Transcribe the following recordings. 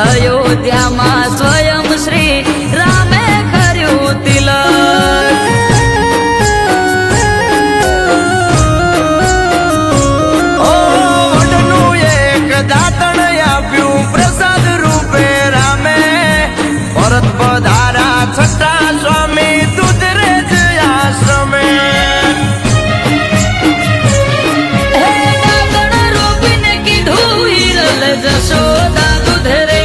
અયોધ્યામાં સ્વયં શ્રી રામે કર્યું તિલક. વડનું એક દાતણ આપ્યું પ્રસાદ રૂપે રામે. ભરત પધારા છઠ્ઠા સ્વામી દૂધરેજ આશ્રમે. દાતણ રોપીને કીધું હિરલ જશોદા દૂધરે.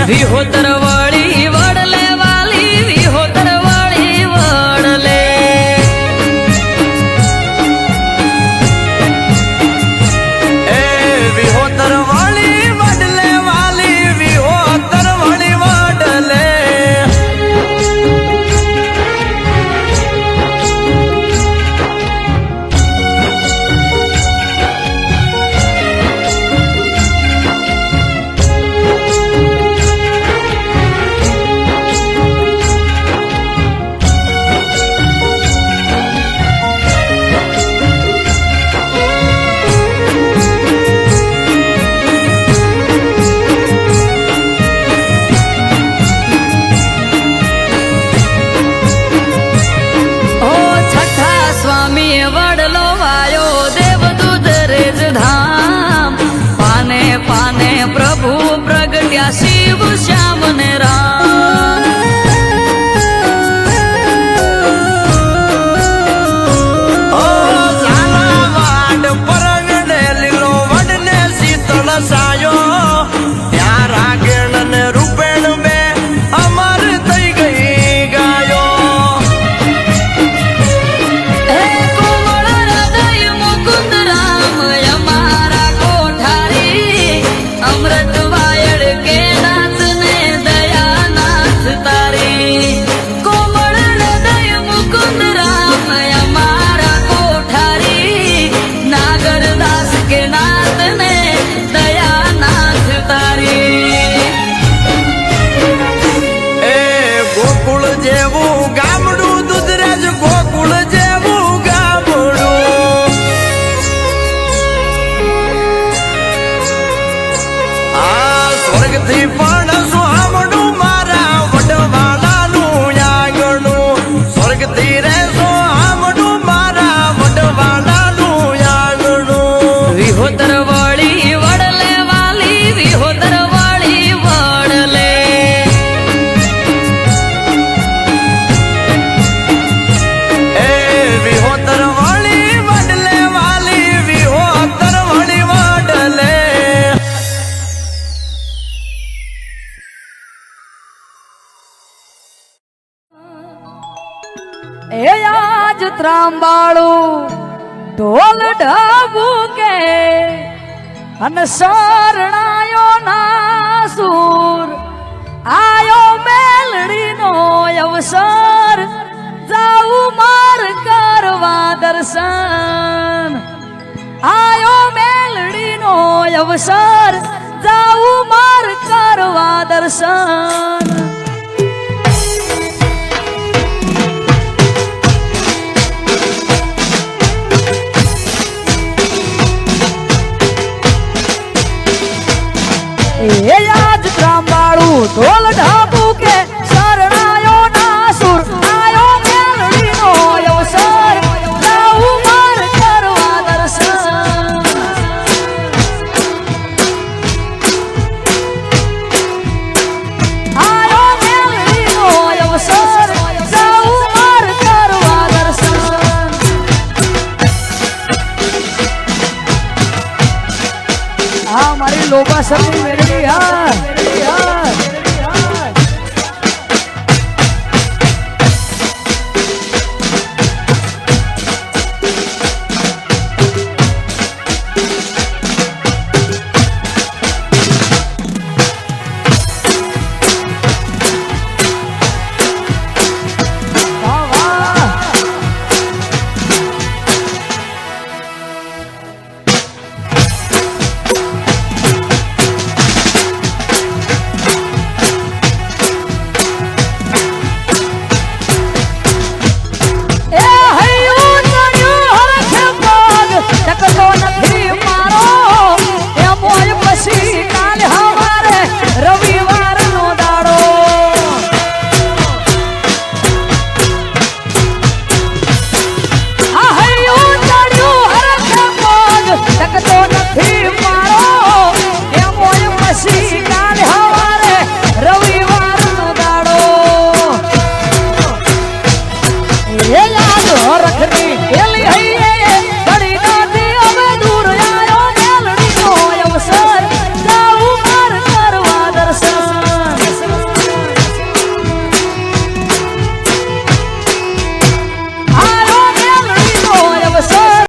વિહોતર વાળી વડલે વાલી વિહોતર વાળી વડલે. વિહોતર વાળી વડલે વાલી વિહોતર વાળી વડલે. ત્યાં શિવ શ્યામ ને રામ ઓ ઝાલાવાડ પરગણે લીલો વડને શીતળ સાયો ત્યાં રાગેણ ને રૂપેણ બે અમર થઈ ગઈ ગાયો હે કોમળ હૃદય મુકુંદ રામ અમારા કોઠારી અમૃત વાયડ કે નાથ ને દયાનાથ તારી કોમળ હૃદય મુકુંદ રામ અમારા કોઠારી નાગરદાસ કે નાથ ને દયાનાથ તારી એ ગોકુળ જેવું ગામડું દુધરેજ ગોકુળ જેવું ગામડું આ સ્વર્ગથી પણ સુહામણું મારા વડવાલાનું આંગણું સ્વર્ગથી રે સુહામણું મારા વડવાલાનું આંગણું વિહોતર વળી વડલે વાલી વિહોતર વળી વડલે એ વિહોતર વળી વડલે વાલી વિહોતર વળી વડલે એ આજ ત્રાંબાળું ઢોલ ઢબુ કે અને શરણાયો ના સુર આયો મેલડીનો અવસર જાઉં માર કરવા દર્શન આયો મેલડીનો અવસર જાઉં માર કરવા દર્શન એ આજ ત્રાંબાળું ઢોલ ઢાબુ કે શરણાયો ના સુર આયો મેલડીનો અવસર જાઉં માર કરવા દર્શન આયો મેલડીનો અવસર જાઉં માર કરવા દર્શન આ મારી લોબાસરની